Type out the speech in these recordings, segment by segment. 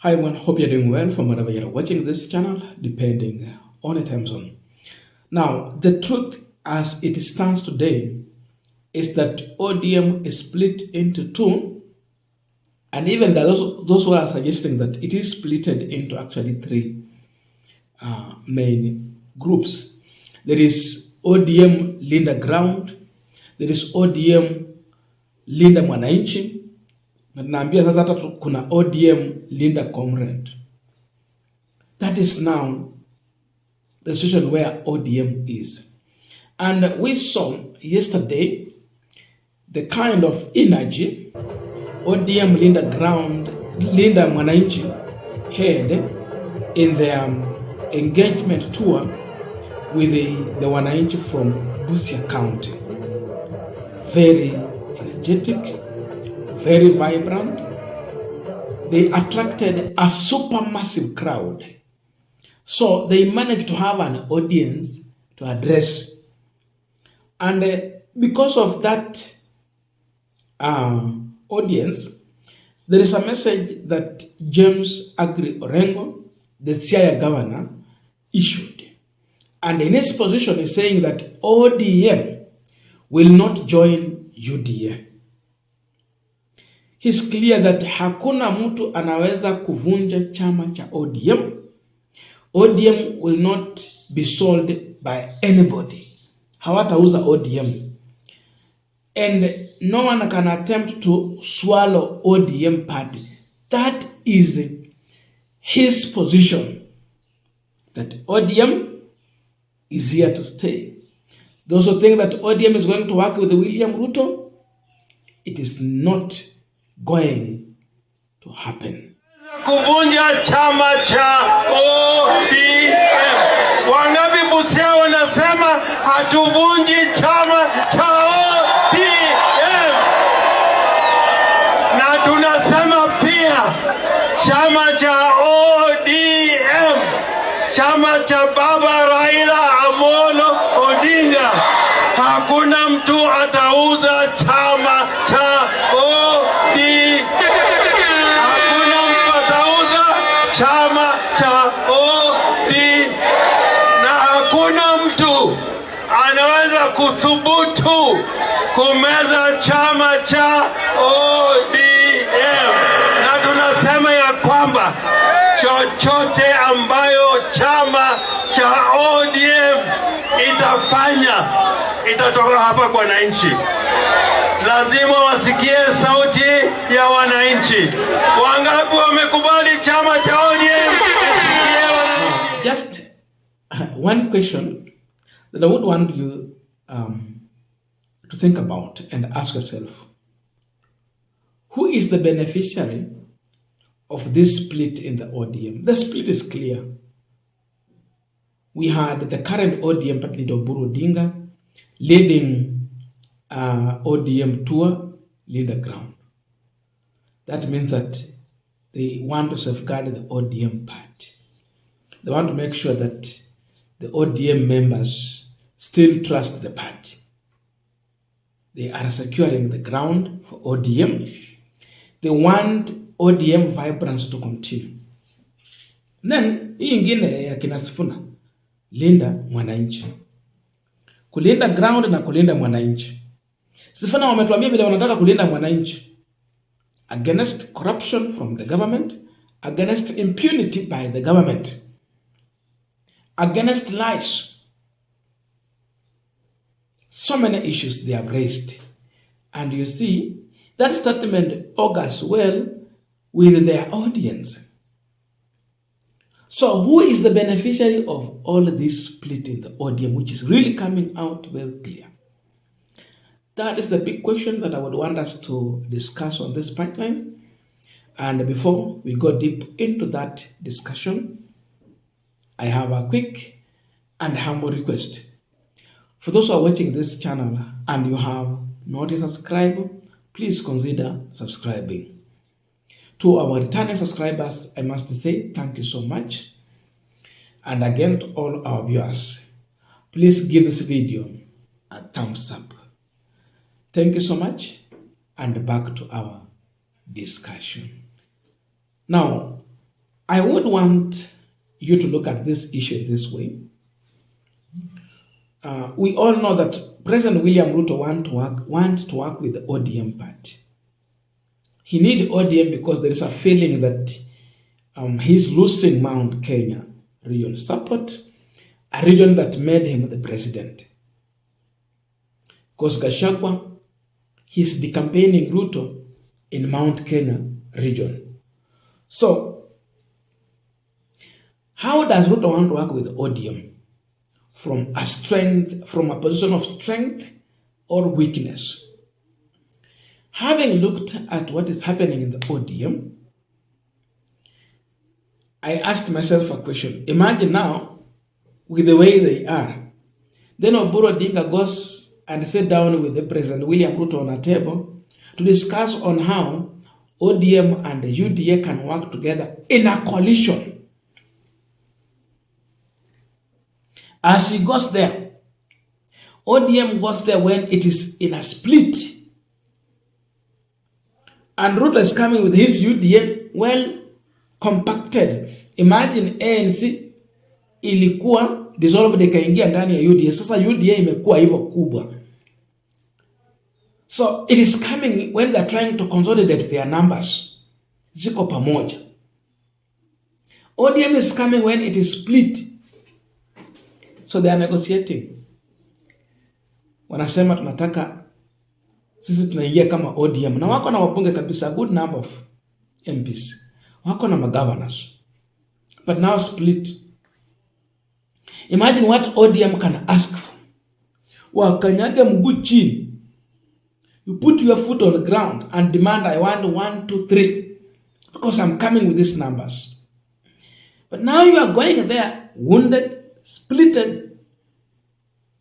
Hi everyone, hope you're doing well from wherever you're watching this channel, depending on the time zone. Now, the truth as it stands today is that ODM is split into two, and even those who are suggesting that it is splitted into actually three main groups. There is ODM Linda Ground, there is ODM Linda Mwananchi, na naambia sasa hata kuna ODM Linda Comrade. That is now the situation where ODM is. And we saw yesterday the kind of energy ODM Linda Mwananchi had in their engagement tour with the Wananchi from Busia County. Very energetic, very vibrant. They attracted a supermassive crowd. So they managed to have an audience to address. And because of that audience, there is a message that James Agri Orengo, the Siaya governor, issued. And in his position is saying that ODM will not join UDA. It's clear that hakuna mtu anaweza kuvunja chama cha ODM. ODM will not be sold by anybody. Hawatauza ODM. And no one can attempt to swallow ODM party. That is his position. That ODM is here to stay. Those who think that ODM is going to work with William Ruto, it is not going to happen. Kuvunja chama cha ODM. Wangapi Busia wanasema hatuvunji chama cha ODM. Na tunasema pia chama cha ODM, chama cha Baba Raila Amolo Odinga, hakuna mtu atauza chama cha ODM. Hakuna mtu atauza chama cha ODM. Na hakuna mtu anaweza kuthubutu kumeza chama cha ODM. Na tunasema ya kwamba chochote ambayo chama cha ODM itafanya itatoka hapa kwa wananchi. Lazima wasikie sauti ya wananchi. Wangapi wamekubali chama cha ODM? Just one question that I would want you to think about and ask yourself. Who is the beneficiary of this split in the ODM? The split is clear. We had the current ODM party leader Oburu Odinga leading ODM tour, Linda Ground. That means that they want to safeguard the ODM party. They want to make sure that the ODM members still trust the party. They are securing the ground for ODM. They want ODM vibrance to continue. Then, hii ingine ya kina Sifuna, Linda Mwananchi. Kulinda ground na kulinda mwananchi. Sifuna wametuambia vile wanataka kulinda mwananchi against corruption from the government, against impunity by the government, against lies. So many issues they have raised. And you see, that statement augurs well with their audience. So who is the beneficiary of all this split in the ODM, which is really coming out very clear? That is the big question that I would want us to discuss on this Punchline. And before we go deep into that discussion, I have a quick and humble request. For those who are watching this channel and you have not yet subscribed, please consider subscribing. To our returning subscribers, I must say thank you so much. And again, to all our viewers, please give this video a thumbs up. Thank you so much, and back to our discussion. Now, I would want you to look at this issue this way. We all know that President William Ruto wants to work with the ODM party. He needs ODM because there is a feeling that he's losing Mount Kenya region support, a region that made him the president. Because Gachagwa, he's decampaigning Ruto in Mount Kenya region. So, how does Ruto want to work with ODM? From a position of strength or weakness? Having looked at what is happening in the ODM, I asked myself a question. Imagine now, with the way they are, then Oburu Odinga goes and sit down with the President William Ruto on a table to discuss on how ODM and the UDA can work together in a coalition. As he goes there, ODM goes there when it is in a split. And Ruto is coming with his UDA well compacted. Imagine ANC ilikuwa dissolved ikaingia ndani ya UDA. Sasa UDA imekuwa hivyo kubwa. So it is coming when they are trying to consolidate their numbers. Ziko pamoja. ODM is coming when it is split. So they are negotiating. Wanasema tunataka sisi tunaingia kama ODM. Na wako na wabunge kabisa, good number of MPs. Wako na governors. But now split. Imagine what ODM can ask for. Wakanyage mguu chini. You put your foot on the ground and demand, I want 1, 2, 3. Because I'm coming with these numbers. But now you are going there, wounded, splitted.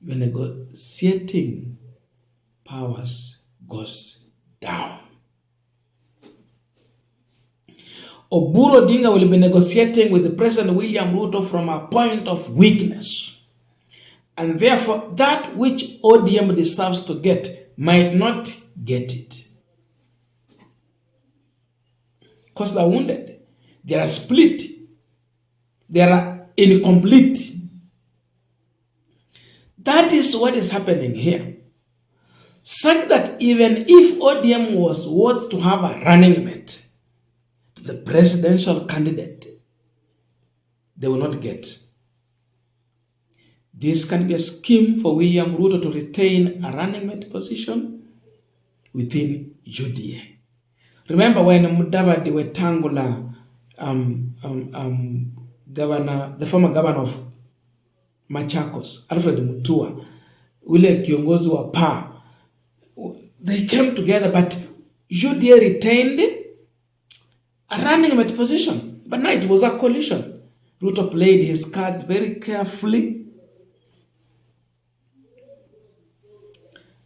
You're negotiating. Powers goes down. Oburu Odinga will be negotiating with the President William Ruto from a point of weakness. And therefore, that which ODM deserves to get might not get it. Because they are wounded. They are split. They are incomplete. That is what is happening here. Such that even if ODM was worth to have a running mate, the presidential candidate, they will not get. This can be a scheme for William Ruto to retain a running mate position within UDA. Remember when Mudavadi Wetangula, governor, the former governor of Machakos, Alfred Mutua, ule kiongozi wa PA, they came together, but UDA retained a running mate position. But now it was a coalition. Ruto played his cards very carefully.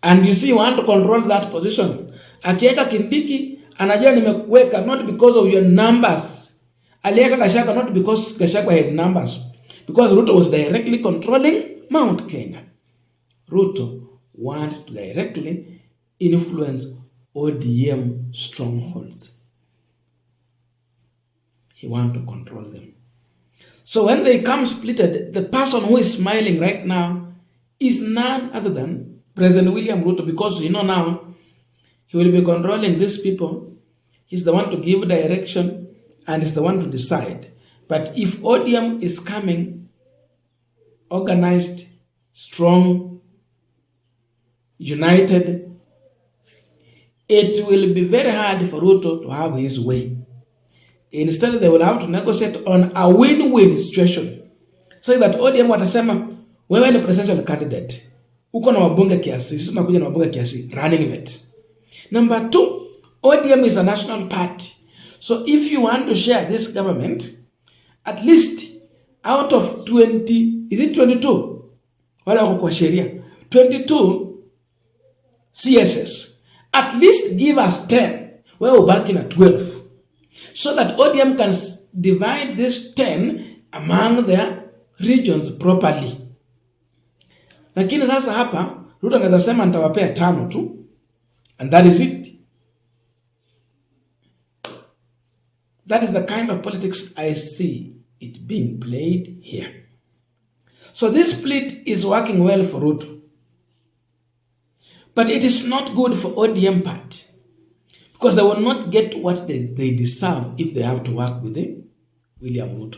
And you see, you want to control that position. Akieka Kindiki, anajua nimekuweka not because of your numbers. Alieka Gachagwa not because Gachagwa had numbers. Because Ruto was directly controlling Mount Kenya. Ruto wanted to directly influence ODM strongholds. He wanted to control them. So when they come splitted, the person who is smiling right now is none other than President William Ruto, because you know now he will be controlling these people. He's the one to give direction and he's the one to decide. But if ODM is coming organized, strong, united, it will be very hard for Ruto to have his way. Instead, they will have to negotiate on a win-win situation. So that ODM watasema, wewe ni presidential candidate. Uko na wabunge kiasi, sisi tunakuja na wabunge kiasi, running mate. Number 2, ODM is a national party. So if you want to share this government, at least out of 20, is it 22? Wala wako kwa sheria. 22 CSS. At least give us 10. Wewe ubaki na 12. So that ODM can divide this 10 among their regions properly. Lakini sasa hapa, Ruto anaweza sema nitawapea 5 tu. And that is it. That is the kind of politics I see it being played here. So this split is working well for Ruto. But it is not good for ODM party, because they will not get what they deserve if they have to work with William Ruto.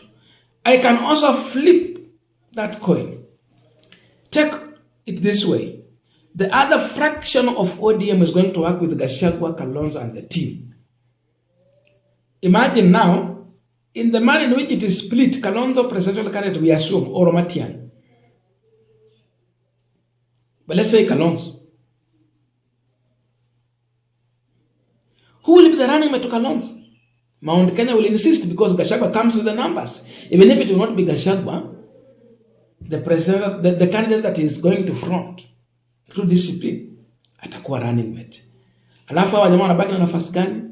I can also flip that coin. Take it this way. The other fraction of ODM is going to work with Gachagwa, Kalonzo, and the team. Imagine now, in the manner in which it is split, Kalonzo presidential candidate, we assume, or Matiang. But let's say Kalonzo. Who will be the running mate to Kalonzo? Mount Kenya will insist because Gachagwa comes with the numbers. Even if it will not be Gachagwa, the president, the candidate that is going to front through discipline, atakuwa running mate. Alafu hawa jamaa wanabaki na nafasi gani?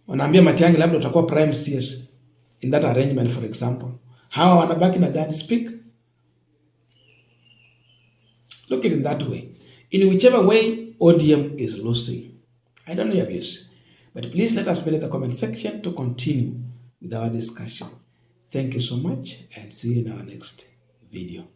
Wanaambia Matiang'i labda utakuwa prime CS in that arrangement, for example. Hawa wanabaki na gani? Speak. Look at it in that way. In whichever way, ODM is losing. I don't know your views, but please let us know in the comment section to continue with our discussion. Thank you so much and see you in our next video.